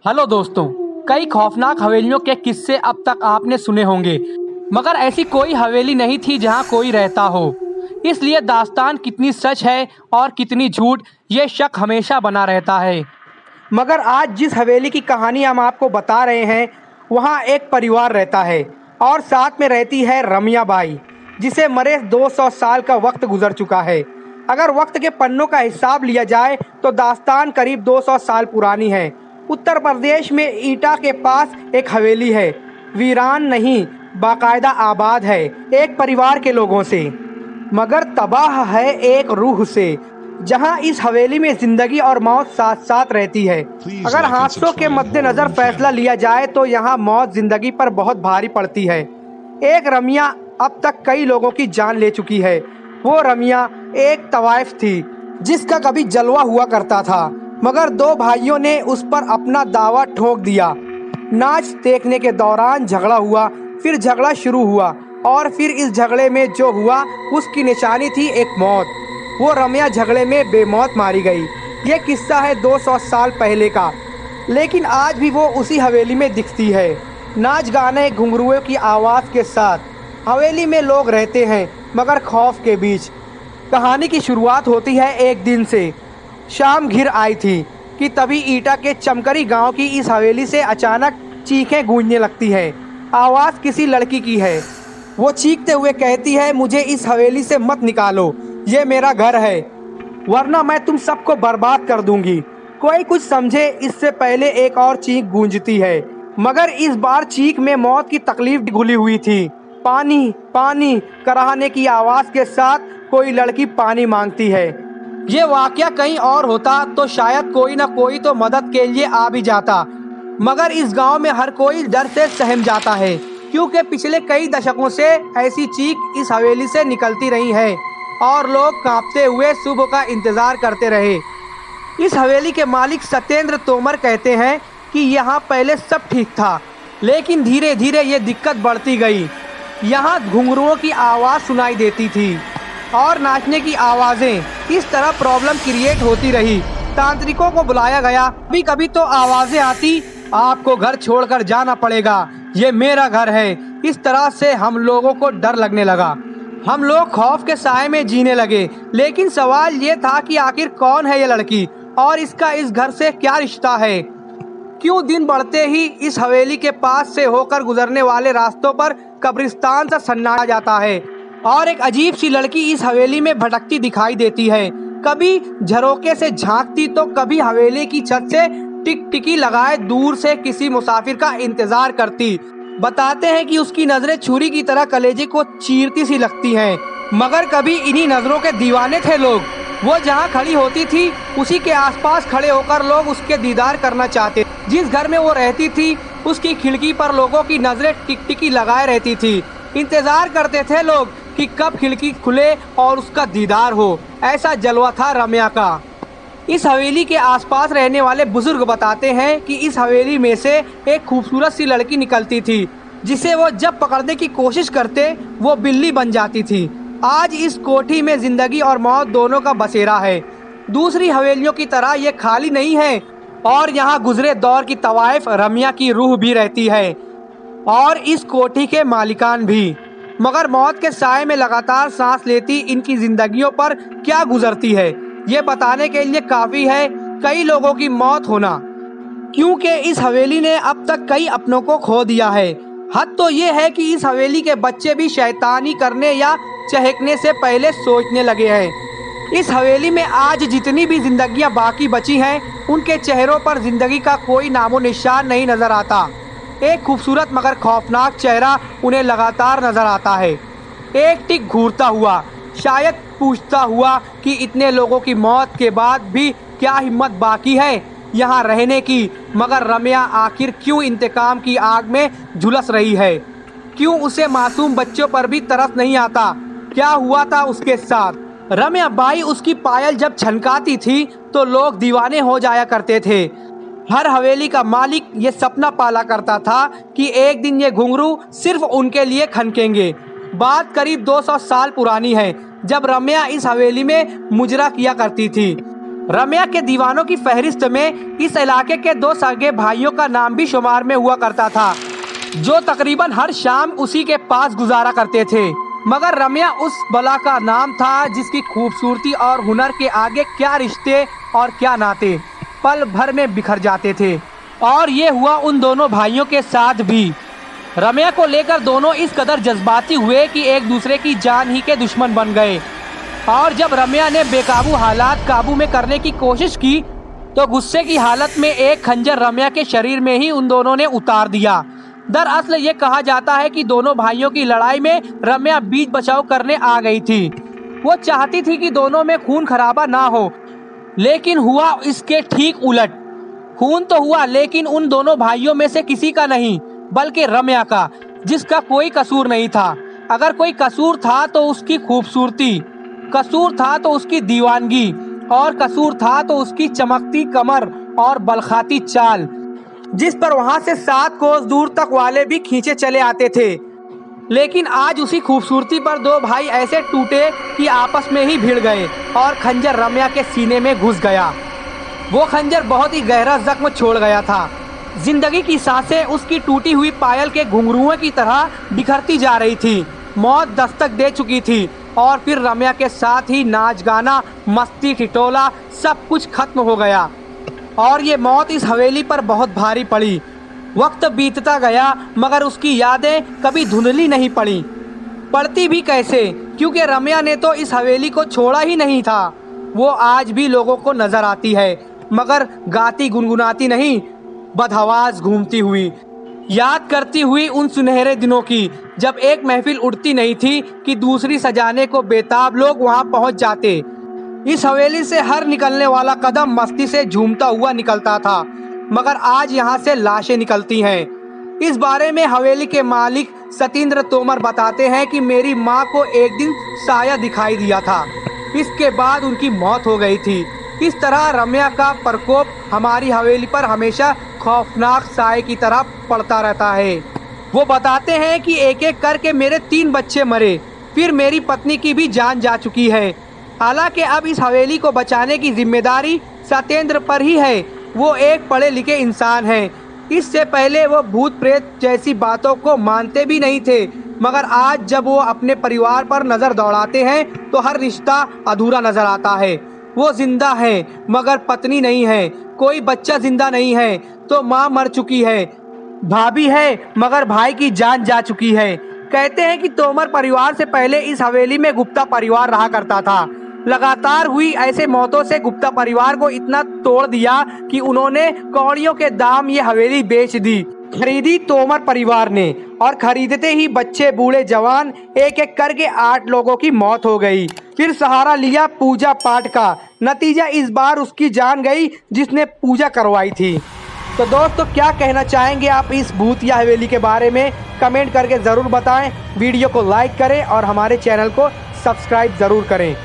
Hello दोस्तों। कई खौफनाक हवेलियों के किस्से अब तक आपने सुने होंगे, मगर ऐसी कोई हवेली नहीं थी जहां कोई रहता हो। इसलिए दास्तान कितनी सच है और कितनी झूठ, ये शक हमेशा बना रहता है। मगर आज जिस हवेली की कहानी हम आपको बता रहे हैं, वहाँ एक परिवार रहता है और साथ में रहती है रमिया बाई, जिसे मरे 200 साल का वक्त गुजर चुका है। अगर वक्त के पन्नों का हिसाब लिया जाए तो दास्तान करीब 200 साल पुरानी है। उत्तर प्रदेश में ईटा के पास एक हवेली है। वीरान नहीं, बाकायदा आबाद है एक परिवार के लोगों से, मगर तबाह है एक रूह से। जहां इस हवेली में जिंदगी और मौत साथ साथ रहती है। अगर हादसों के मद्देनजर फैसला लिया जाए तो यहाँ मौत जिंदगी पर बहुत भारी पड़ती है। एक रमिया अब तक कई लोगों की जान ले चुकी है। वो रमिया एक तवाइफ थी जिसका कभी जलवा हुआ करता था, मगर दो भाइयों ने उस पर अपना दावा ठोक दिया। नाच देखने के दौरान झगड़ा हुआ, फिर झगड़ा शुरू हुआ और फिर इस झगड़े में जो हुआ उसकी निशानी थी एक मौत। वो रमिया झगड़े में बेमौत मारी गई। ये किस्सा है 200 साल पहले का, लेकिन आज भी वो उसी हवेली में दिखती है, नाच गाने घुंघरुओं की आवाज़ के साथ। हवेली में लोग रहते हैं मगर खौफ के बीच। कहानी की शुरुआत होती है एक दिन से। शाम घिर आई थी कि तभी ईटा के चमकरी गांव की इस हवेली से अचानक चीखें गूंजने लगती हैं। आवाज़ किसी लड़की की है। वो चीखते हुए कहती है, मुझे इस हवेली से मत निकालो, ये मेरा घर है, वरना मैं तुम सबको बर्बाद कर दूंगी। कोई कुछ समझे इससे पहले एक और चीख गूंजती है, मगर इस बार चीख में मौत की तकलीफ घुली हुई थी। पानी पानी कराहने की आवाज़ के साथ कोई लड़की पानी मांगती है। ये वाकया कहीं और होता तो शायद कोई ना कोई तो मदद के लिए आ भी जाता, मगर इस गांव में हर कोई डर से सहम जाता है, क्योंकि पिछले कई दशकों से ऐसी चीख इस हवेली से निकलती रही है और लोग कांपते हुए सुबह का इंतजार करते रहे। इस हवेली के मालिक सत्येंद्र तोमर कहते हैं कि यहाँ पहले सब ठीक था, लेकिन धीरे धीरे ये दिक्कत बढ़ती गई। यहाँ घुंघरुओं की आवाज़ सुनाई देती थी और नाचने की आवाज़ें। इस तरह प्रॉब्लम क्रिएट होती रही। तांत्रिकों को बुलाया गया, कभी कभी तो आवाज़ें आती, आपको घर छोड़कर जाना पड़ेगा, ये मेरा घर है। इस तरह से हम लोगों को डर लगने लगा। हम लोग खौफ के साए में जीने लगे। लेकिन सवाल ये था कि आखिर कौन है ये लड़की और इसका इस घर से क्या रिश्ता है। क्यों दिन बढ़ते ही इस हवेली के पास से होकर गुजरने वाले रास्तों पर कब्रिस्तान सा सन्नाटा जाता है और एक अजीब सी लड़की इस हवेली में भटकती दिखाई देती है। कभी झरोके से झांकती तो कभी हवेली की छत से टिकटिकी लगाए दूर से किसी मुसाफिर का इंतजार करती। बताते हैं कि उसकी नजरें छुरी की तरह कलेजे को चीरती सी लगती हैं, मगर कभी इन्हीं नजरों के दीवाने थे लोग। वो जहाँ खड़ी होती थी उसी के आसपास खड़े होकर लोग उसके दीदार करना चाहते। जिस घर में वो रहती थी उसकी खिड़की पर लोगों की नजरें टिकटिकी लगाए रहती थी। इंतजार करते थे लोग कि कब खिड़की खुले और उसका दीदार हो। ऐसा जलवा था रम्या का। इस हवेली के आसपास रहने वाले बुजुर्ग बताते हैं कि इस हवेली में से एक खूबसूरत सी लड़की निकलती थी, जिसे वो जब पकड़ने की कोशिश करते वो बिल्ली बन जाती थी। आज इस कोठी में जिंदगी और मौत दोनों का बसेरा है। दूसरी हवेलियों की तरह ये खाली नहीं है और यहाँ गुजरे दौर की तवाइफ रमिया की रूह भी रहती है और इस कोठी के मालिकान भी। मगर मौत के साए में लगातार सांस लेती इनकी जिंदगियों पर क्या गुजरती है, ये बताने के लिए काफ़ी है कई लोगों की मौत होना, क्योंकि इस हवेली ने अब तक कई अपनों को खो दिया है। हद तो ये है कि इस हवेली के बच्चे भी शैतानी करने या चहकने से पहले सोचने लगे हैं। इस हवेली में आज जितनी भी जिंदगियां बाकी बची हैं, उनके चेहरों पर जिंदगी का कोई नामो निशान नहीं नजर आता। एक खूबसूरत मगर खौफनाक चेहरा उन्हें लगातार नजर आता है, एक टिक घूरता हुआ, शायद पूछता हुआ कि इतने लोगों की मौत के बाद भी क्या हिम्मत बाकी है यहाँ रहने की। मगर रम्या आखिर क्यों इंतकाम की आग में झुलस रही है? क्यों उसे मासूम बच्चों पर भी तरस नहीं आता? क्या हुआ था उसके साथ? रम्या बाई उसकी पायल जब छनकाती थी तो लोग दीवाने हो जाया करते थे। हर हवेली का मालिक ये सपना पाला करता था कि एक दिन ये घुंघरू सिर्फ उनके लिए खनकेंगे। बात करीब 200 साल पुरानी है, जब रम्या इस हवेली में मुजरा किया करती थी। रम्या के दीवानों की फहरिस्त में इस इलाके के 2 सगे भाइयों का नाम भी शुमार में हुआ करता था, जो तकरीबन हर शाम उसी के पास गुजारा करते थे। मगर रम्या उस बला का नाम था जिसकी खूबसूरती और हुनर के आगे क्या रिश्ते और क्या नाते पल भर में बिखर जाते थे। और ये हुआ उन दोनों भाइयों के साथ भी। रम्या को लेकर दोनों इस कदर जज्बाती हुए कि एक दूसरे की जान ही के दुश्मन बन गए। और जब रम्या ने बेकाबू हालात काबू में करने की कोशिश की तो गुस्से की हालत में एक खंजर रम्या के शरीर में ही उन दोनों ने उतार दिया। दरअसल ये कहा जाता है कि दोनों भाइयों की लड़ाई में रम्या बीच बचाव करने आ गई थी। वो चाहती थी कि दोनों में खून खराबा ना हो, लेकिन हुआ इसके ठीक उलट। खून तो हुआ, लेकिन उन दोनों भाइयों में से किसी का नहीं, बल्कि रम्या का, जिसका कोई कसूर नहीं था। अगर कोई कसूर था तो उसकी खूबसूरती, कसूर था तो उसकी दीवानगी, और कसूर था तो उसकी चमकती कमर और बलखाती चाल, जिस पर वहां से 7 कोस दूर तक वाले भी खींचे चले आते थे। लेकिन आज उसी खूबसूरती पर 2 भाई ऐसे टूटे कि आपस में ही भिड़ गए और खंजर रम्या के सीने में घुस गया। वो खंजर बहुत ही गहरा जख्म छोड़ गया था। जिंदगी की सांसें उसकी टूटी हुई पायल के घुंघरुओं की तरह बिखरती जा रही थी। मौत दस्तक दे चुकी थी और फिर रम्या के साथ ही नाच गाना, मस्ती ठिठोला सब कुछ खत्म हो गया। और ये मौत इस हवेली पर बहुत भारी पड़ी। वक्त बीतता गया मगर उसकी यादें कभी धुंधली नहीं पड़ी। पड़ती भी कैसे, क्योंकि रम्या ने तो इस हवेली को छोड़ा ही नहीं था। वो आज भी लोगों को नजर आती है, मगर गाती गुनगुनाती नहीं, बदहवास घूमती हुई, याद करती हुई उन सुनहरे दिनों की, जब एक महफिल उठती नहीं थी कि दूसरी सजाने को बेताब लोग वहां पहुंच जाते। इस हवेली से हर निकलने वाला कदम मस्ती से झूमता हुआ निकलता था, मगर आज यहाँ से लाशें निकलती हैं। इस बारे में हवेली के मालिक सतेंद्र तोमर बताते हैं कि मेरी माँ को एक दिन साया दिखाई दिया था, इसके बाद उनकी मौत हो गई थी। इस तरह रम्या का प्रकोप हमारी हवेली पर हमेशा खौफनाक साए की तरह पड़ता रहता है। वो बताते हैं कि एक एक करके मेरे 3 बच्चे मरे, फिर मेरी पत्नी की भी जान जा चुकी है। हालांकि अब इस हवेली को बचाने की जिम्मेदारी सतेंद्र पर ही है। वो एक पढ़े लिखे इंसान हैं। इससे पहले वो भूत प्रेत जैसी बातों को मानते भी नहीं थे, मगर आज जब वो अपने परिवार पर नज़र दौड़ाते हैं तो हर रिश्ता अधूरा नज़र आता है। वो जिंदा है मगर पत्नी नहीं है, कोई बच्चा जिंदा नहीं है तो माँ मर चुकी है, भाभी है मगर भाई की जान जा चुकी है। कहते हैं कि तोमर परिवार से पहले इस हवेली में गुप्ता परिवार रहा करता था। लगातार हुई ऐसे मौतों से गुप्ता परिवार को इतना तोड़ दिया कि उन्होंने कौड़ियों के दाम ये हवेली बेच दी। खरीदी तोमर परिवार ने, और खरीदते ही बच्चे बूढ़े जवान एक एक करके 8 लोगों की मौत हो गई। फिर सहारा लिया पूजा पाठ का, नतीजा इस बार उसकी जान गई जिसने पूजा करवाई थी। तो दोस्तों, क्या कहना चाहेंगे आप इस भूतिया हवेली के बारे में? कमेंट करके ज़रूर बताएं। वीडियो को लाइक करें और हमारे चैनल को सब्सक्राइब ज़रूर करें।